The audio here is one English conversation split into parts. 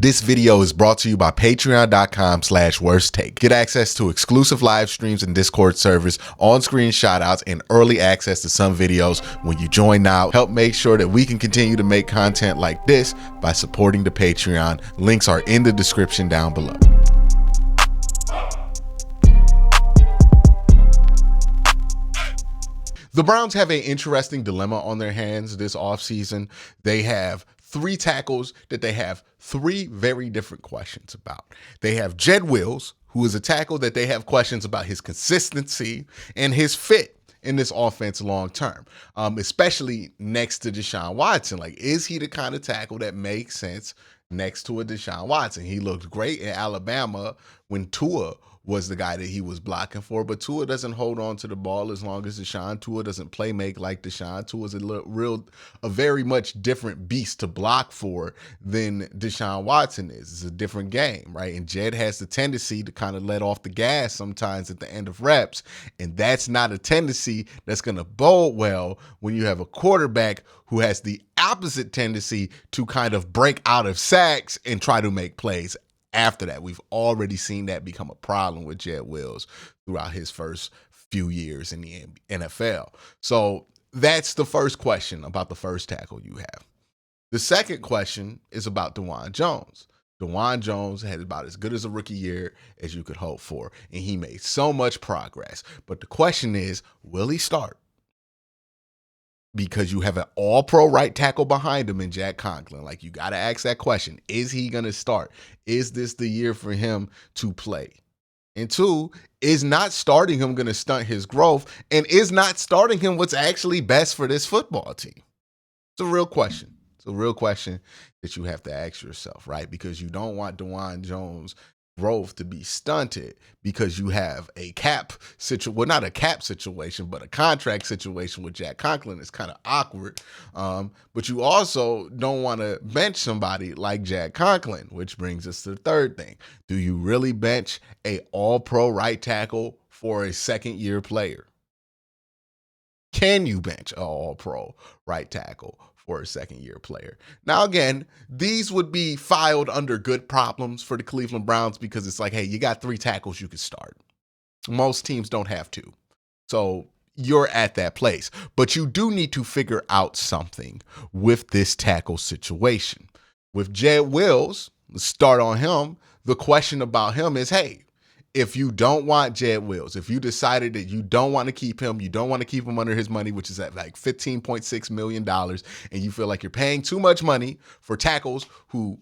This video is brought to you by patreon.com/worsttake. Get access to exclusive live streams and Discord servers, on-screen shoutouts, and early access to some videos when you join now. Help make sure that we can continue to make content like this by supporting the Patreon. Links are in the description down below. The Browns have an interesting dilemma on their hands this offseason. They have three tackles that they have three very different questions about. They have Jed Wills, who is a tackle that they have questions about his consistency and his fit in this offense long term, especially next to Deshaun Watson. Like, is he the kind of tackle that makes sense next to a Deshaun Watson? He looked great in Alabama when Tua was the guy that he was blocking for, but Tua doesn't hold on to the ball as long as Deshaun. Tua doesn't play make like Deshaun. Tua's a very much different beast to block for than Deshaun Watson is. It's a different game, right? And Jed has the tendency to kind of let off the gas sometimes at the end of reps, and that's not a tendency that's going to bode well when you have a quarterback who has the opposite tendency to kind of break out of sacks and try to make plays. After that, we've already seen that become a problem with Jed Wills throughout his first few years in the NFL. So that's the first question about the first tackle you have. The second question is about DeJuan Jones. DeJuan Jones had about as good as a rookie year as you could hope for, and he made so much progress. But the question is, will he start? Because you have an all-pro right tackle behind him in Jack Conklin. Like, you got to ask that question. Is he going to start? Is this the year for him to play? And two, is not starting him going to stunt his growth? And is not starting him what's actually best for this football team? It's a real question. It's a real question that you have to ask yourself, right? Because you don't want DeJuan Jones' growth to be stunted because you have a cap situation, well, not a cap situation, but a contract situation with Jack Conklin. It's kind of awkward. But you also don't want to bench somebody like Jack Conklin, which brings us to the third thing. Do you really bench a all-pro right tackle for a second-year player? Can you bench an all-pro right tackle for a second-year player? Now, again, these would be filed under good problems for the Cleveland Browns because it's like, hey, you got three tackles you could start. Most teams don't have two. So you're at that place. But you do need to figure out something with this tackle situation. With Jed Wills, let's start on him. The question about him is, hey, if you don't want Jed Wills, if you decided that you don't want to keep him, you don't want to keep him under his money, which is at like $15.6 million, and you feel like you're paying too much money for tackles who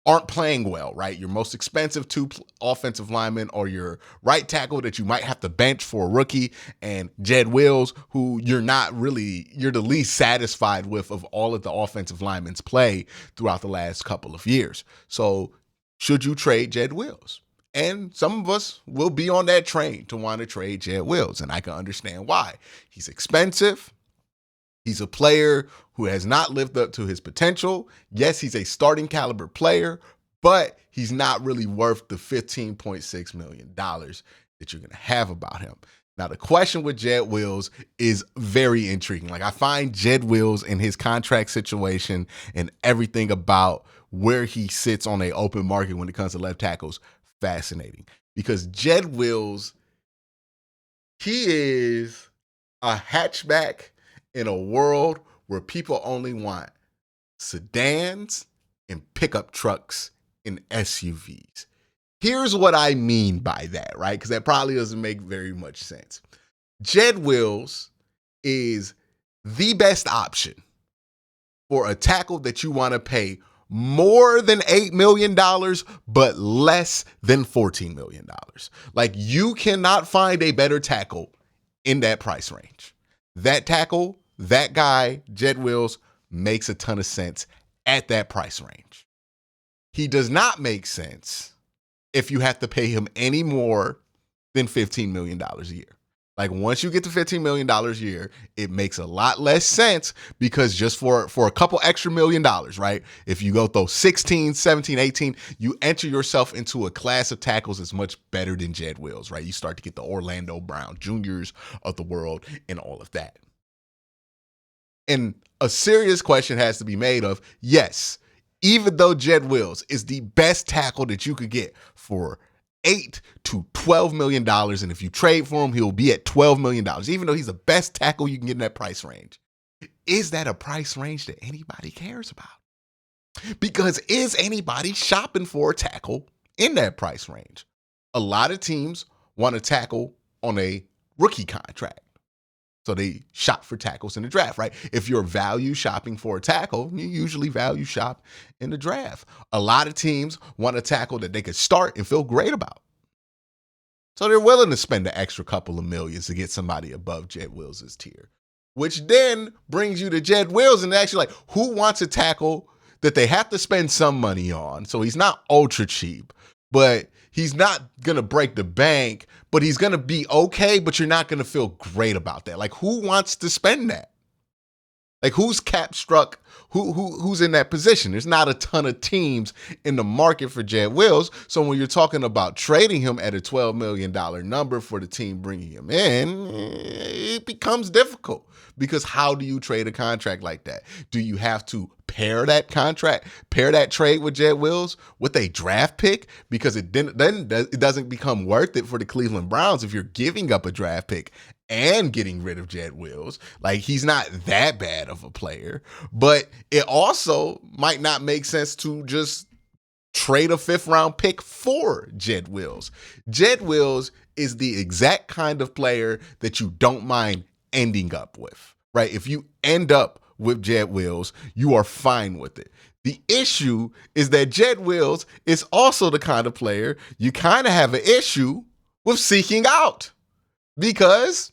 aren't playing well, right? Your most expensive two offensive linemen, or your right tackle that you might have to bench for a rookie, and Jed Wills, who you're the least satisfied with of all of the offensive linemen's play throughout the last couple of years. So should you trade Jed Wills? And some of us will be on that train to want to trade Jed Wills, and I can understand why. He's expensive. He's a player who has not lived up to his potential. Yes, he's a starting caliber player, but he's not really worth the $15.6 million that you're going to have about him. Now, the question with Jed Wills is very intriguing. Like, I find Jed Wills and his contract situation and everything about where he sits on an open market when it comes to left tackles fascinating, because Jed Wills, he is a hatchback in a world where people only want sedans and pickup trucks and SUVs. Here's what I mean by that, right? Because that probably doesn't make very much sense. Jed Wills is the best option for a tackle that you want to pay more than $8 million, but less than $14 million. Like, you cannot find a better tackle in that price range. That tackle, that guy, Jed Wills, makes a ton of sense at that price range. He does not make sense if you have to pay him any more than $15 million a year. Like, once you get to $15 million a year, it makes a lot less sense, because just for a couple extra $1 million, right? If you go throw 16, 17, 18, you enter yourself into a class of tackles that's much better than Jed Wills, right? You start to get the Orlando Brown Juniors of the world and all of that. And a serious question has to be made of, yes, Even though Jed Wills is the best tackle that you could get for $8 to $12 million. And if you trade for him, he'll be at $12 million, even though he's the best tackle you can get in that price range. Is that a price range that anybody cares about? Because is anybody shopping for a tackle in that price range? A lot of teams want to tackle on a rookie contract. So they shop for tackles in the draft, right? If you're value shopping for a tackle, you usually value shop in the draft. A lot of teams want a tackle that they could start and feel great about. So they're willing to spend the extra couple of millions to get somebody above Jed Wills' tier, which then brings you to Jed Wills and actually like, who wants a tackle that they have to spend some money on? So he's not ultra cheap, but he's not going to break the bank, but he's going to be okay, but you're not going to feel great about that. Like, who wants to spend that? Like, who's cap struck? Who's in that position? There's not a ton of teams in the market for Jed Wills. So when you're talking about trading him at a $12 million number for the team bringing him in, it becomes difficult because how do you trade a contract like that? Do you have to pair that trade with Jed Wills with a draft pick? Because it doesn't become worth it for the Cleveland Browns if you're giving up a draft pick and getting rid of Jed Wills. Like, he's not that bad of a player, but it also might not make sense to just trade a 5th round pick for Jed Wills. Jed Wills is the exact kind of player that you don't mind ending up with, right? If you end up with Jed Wills, you are fine with it. The issue is that Jed Wills is also the kind of player you kind of have an issue with seeking out because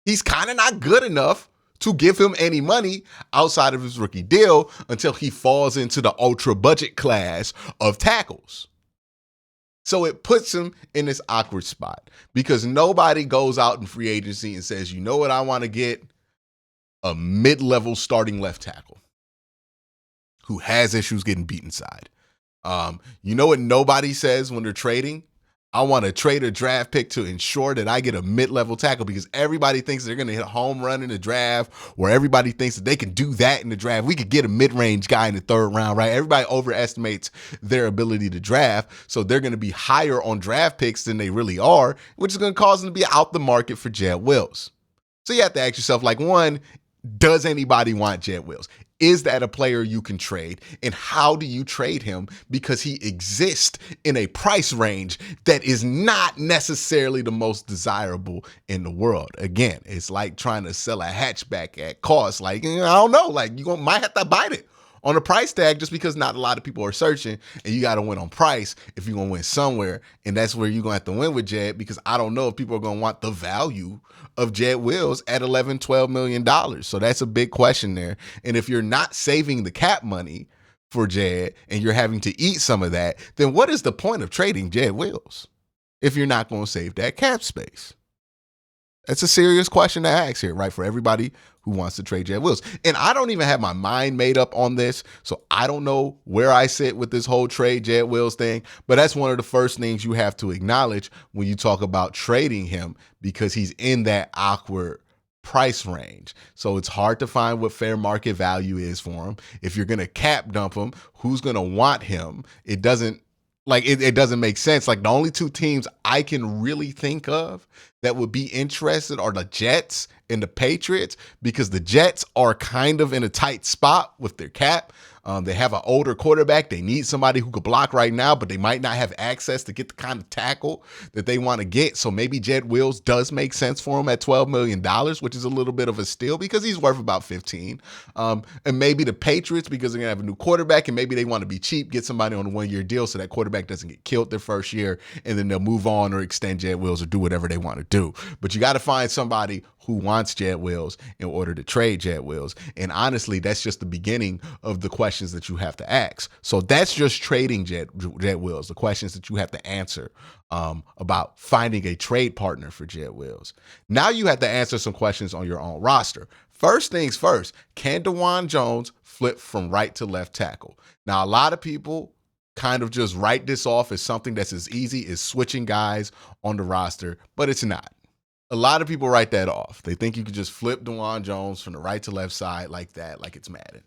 he's kind of not good enough to give him any money outside of his rookie deal until he falls into the ultra budget class of tackles. So it puts him in this awkward spot because nobody goes out in free agency and says, you know what, I want to get a mid-level starting left tackle who has issues getting beat inside. You know what nobody says when they're trading? I want to trade a draft pick to ensure that I get a mid-level tackle because everybody thinks they're going to hit a home run in the draft, or everybody thinks that they can do that in the draft. We could get a mid-range guy in the 3rd round, right? Everybody overestimates their ability to draft, so they're going to be higher on draft picks than they really are, which is going to cause them to be out the market for Jed Wills. So you have to ask yourself, like, one, does anybody want Jed Wills? Is that a player you can trade? And how do you trade him? Because he exists in a price range that is not necessarily the most desirable in the world. Again, it's like trying to sell a hatchback at cost. Like, I don't know, like you might have to bite it on the price tag just because not a lot of people are searching, and you got to win on price if you're going to win somewhere. And that's where you're going to have to win with Jed, because I don't know if people are going to want the value of Jed Wills at $11, $12 million. So that's a big question there. And if you're not saving the cap money for Jed and you're having to eat some of that, then what is the point of trading Jed Wills if you're not going to save that cap space? That's a serious question to ask here, right? For everybody who wants to trade Jed Wills. And I don't even have my mind made up on this, so I don't know where I sit with this whole trade Jed Wills thing, but that's one of the first things you have to acknowledge when you talk about trading him, because he's in that awkward price range. So it's hard to find what fair market value is for him. If you're going to cap dump him, who's going to want him? It doesn't make sense. Like, the only 2 teams I can really think of that would be interested are the Jets and the Patriots, because the Jets are kind of in a tight spot with their cap. They have an older quarterback. They need somebody who could block right now, but they might not have access to get the kind of tackle that they want to get. So maybe Jed Wills does make sense for him at $12 million, which is a little bit of a steal because he's worth about 15. And maybe the Patriots, because they're going to have a new quarterback, and maybe they want to be cheap, get somebody on a 1-year deal so that quarterback doesn't get killed their first year, and then they'll move on or extend Jed Wills or do whatever they want to do. But you got to find somebody who wants Jed Wills in order to trade Jed Wills. And honestly, that's just the beginning of the questions that you have to ask. So that's just trading Jed Wills, the questions that you have to answer about finding a trade partner for Jed Wills. Now you have to answer some questions on your own roster. First things first, can DeJuan Jones flip from right to left tackle? Now, a lot of people kind of just write this off as something that's as easy as switching guys on the roster, but it's not. A lot of people write that off. They think you could just flip DeJuan Jones from the right to left side like that, like it's Madden.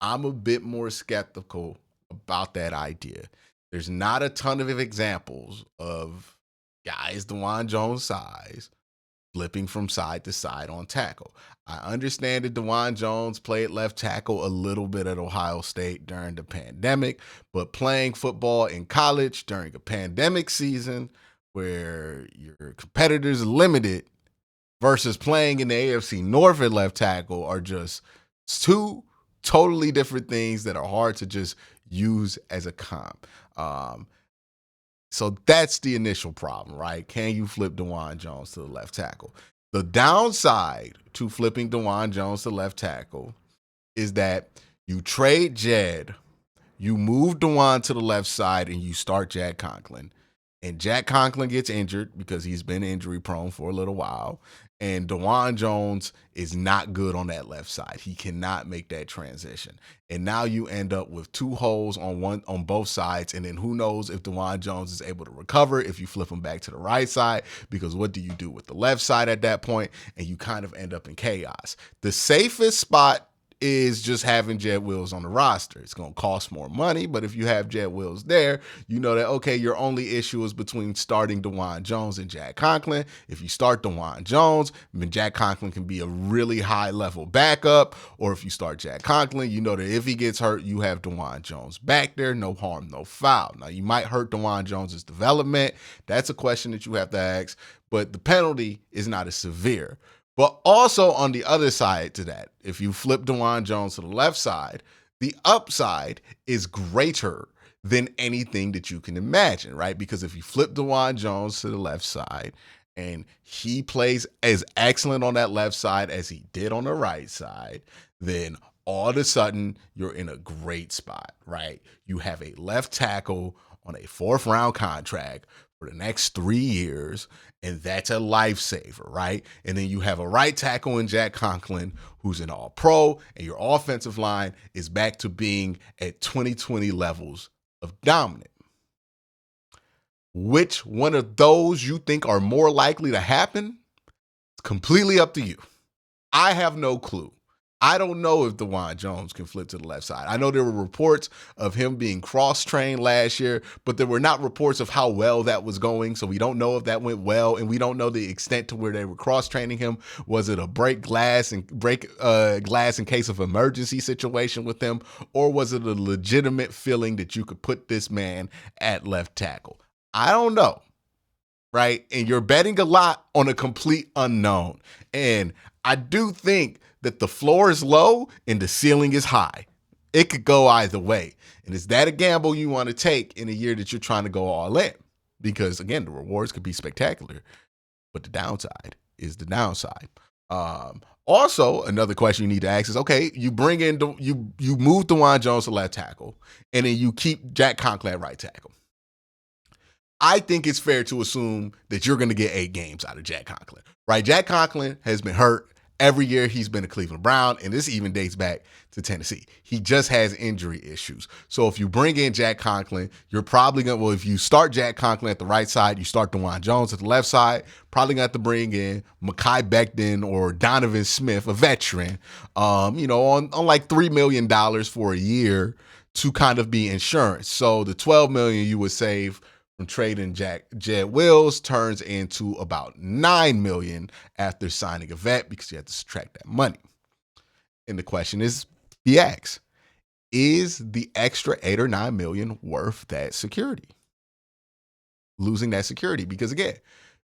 I'm a bit more skeptical about that idea. There's not a ton of examples of guys Dawand Jones size flipping from side to side on tackle. I understand that Dawand Jones played left tackle a little bit at Ohio State during the pandemic, but playing football in college during a pandemic season where your competitors are limited versus playing in the AFC North at left tackle are just two totally different things that are hard to just use as a comp. So that's the initial problem, right? Can you flip Dawand Jones to the left tackle? The downside to flipping Dawand Jones to left tackle is that you trade Jed, you move Dawand to the left side, and you start Jack Conklin. And Jack Conklin gets injured because he's been injury prone for a little while. And Dawand Jones is not good on that left side. He cannot make that transition. And now you end up with two holes on both sides. And then who knows if Dawand Jones is able to recover if you flip him back to the right side, because what do you do with the left side at that point? And you kind of end up in chaos. The safest spot is just having Jed Wills on the roster. It's going to cost more money, but if you have Jed Wills there, you know that, okay, your only issue is between starting Dawand Jones and Jack Conklin. If you start Dawand Jones, then Jack Conklin can be a really high-level backup, or if you start Jack Conklin, you know that if he gets hurt, you have Dawand Jones back there. No harm, no foul. Now, you might hurt Dawand Jones' development. That's a question that you have to ask, but the penalty is not as severe. But also on the other side to that, if you flip Dawand Jones to the left side, the upside is greater than anything that you can imagine, right? Because if you flip Dawand Jones to the left side and he plays as excellent on that left side as he did on the right side, then all of a sudden you're in a great spot, right? You have a left tackle on a 4th-round contract for the next 3 years, and that's a lifesaver, right? And then you have a right tackle in Jack Conklin, who's an all-pro, and your offensive line is back to being at 2020 levels of dominant. Which one of those you think are more likely to happen? It's completely up to you. I have no clue. I don't know if Dawand Jones can flip to the left side. I know there were reports of him being cross-trained last year, but there were not reports of how well that was going, so we don't know if that went well, and we don't know the extent to where they were cross-training him. Was it a break glass in case of emergency situation with him, or was it a legitimate feeling that you could put this man at left tackle? I don't know, right? And you're betting a lot on a complete unknown, and I do think that the floor is low and the ceiling is high. It could go either way. And is that a gamble you want to take in a year that you're trying to go all in? Because again, the rewards could be spectacular, but the downside is the downside. Also, another question you need to ask is, okay, you bring in, you move Dawand Jones to left tackle, and then you keep Jack Conklin at right tackle. I think it's fair to assume that you're going to get 8 games out of Jack Conklin, right? Jack Conklin has been hurt every year he's been a Cleveland Brown, and this even dates back to Tennessee. He just has injury issues. So if you bring in Jack Conklin, you're probably going to, well, if you start Jack Conklin at the right side, you start Dawand Jones at the left side, probably going to have to bring in Mekhi Becton or Donovan Smith, a veteran, on like $3 million for a year to kind of be insurance. So the $12 million you would save from trading Jed Wills turns into about $9 million after signing a vet, because you have to subtract that money. And the question is, he asks, is the extra $8 or $9 million worth that security? Losing that security, because again,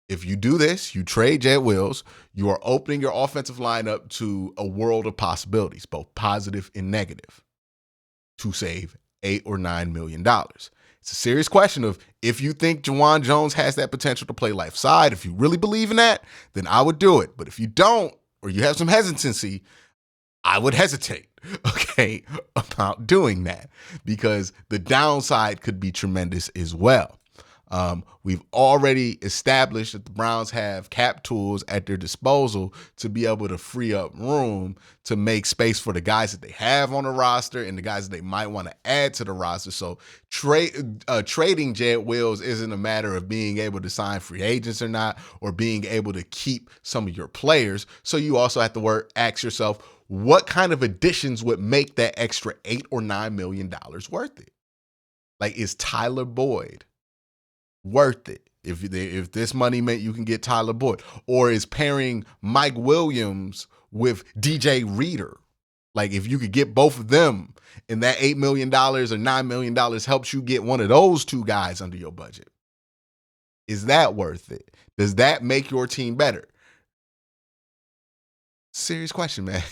if you do this, you trade Jed Wills, you are opening your offensive line up to a world of possibilities, both positive and negative, to save $8 or $9 million. It's a serious question of, if you think Dawand Jones has that potential to play left side, if you really believe in that, then I would do it. But if you don't, or you have some hesitancy, I would hesitate, okay, about doing that, because the downside could be tremendous as well. We've already established that the Browns have cap tools at their disposal to be able to free up room to make space for the guys that they have on the roster and the guys that they might want to add to the roster. So trading Jed Wills isn't a matter of being able to sign free agents or not, or being able to keep some of your players. So you also have to ask yourself, what kind of additions would make that extra $8 or $9 million worth it? Like, is Tyler Boyd worth it? If this money meant you can get Tyler Boyd, or is pairing Mike Williams with DJ Reader, like if you could get both of them and that $8 million or $9 million helps you get one of those two guys under your budget, is that worth it? Does that make your team better? Serious question, man.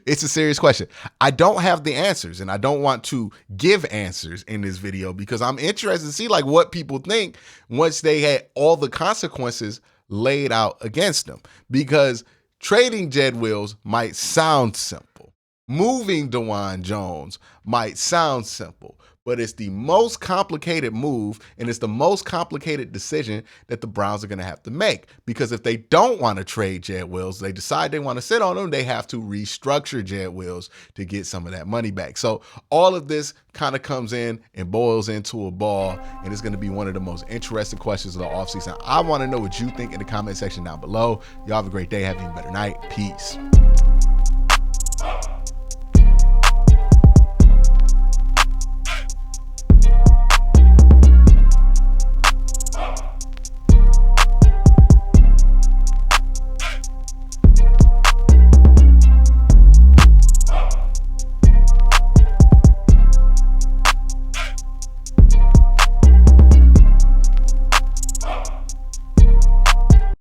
It's a serious question. I don't have the answers, and I don't want to give answers in this video because I'm interested to see like what people think once they had all the consequences laid out against them. Because trading Jed Wills might sound simple. Moving DeJuan Jones might sound simple, but it's the most complicated move and it's the most complicated decision that the Browns are going to have to make. Because if they don't want to trade Jed Wills, they decide they want to sit on him, they have to restructure Jed Wills to get some of that money back. So all of this kind of comes in and boils into a ball, and it's going to be one of the most interesting questions of the offseason. I want to know what you think in the comment section down below. Y'all have a great day. Have an even better night. Peace.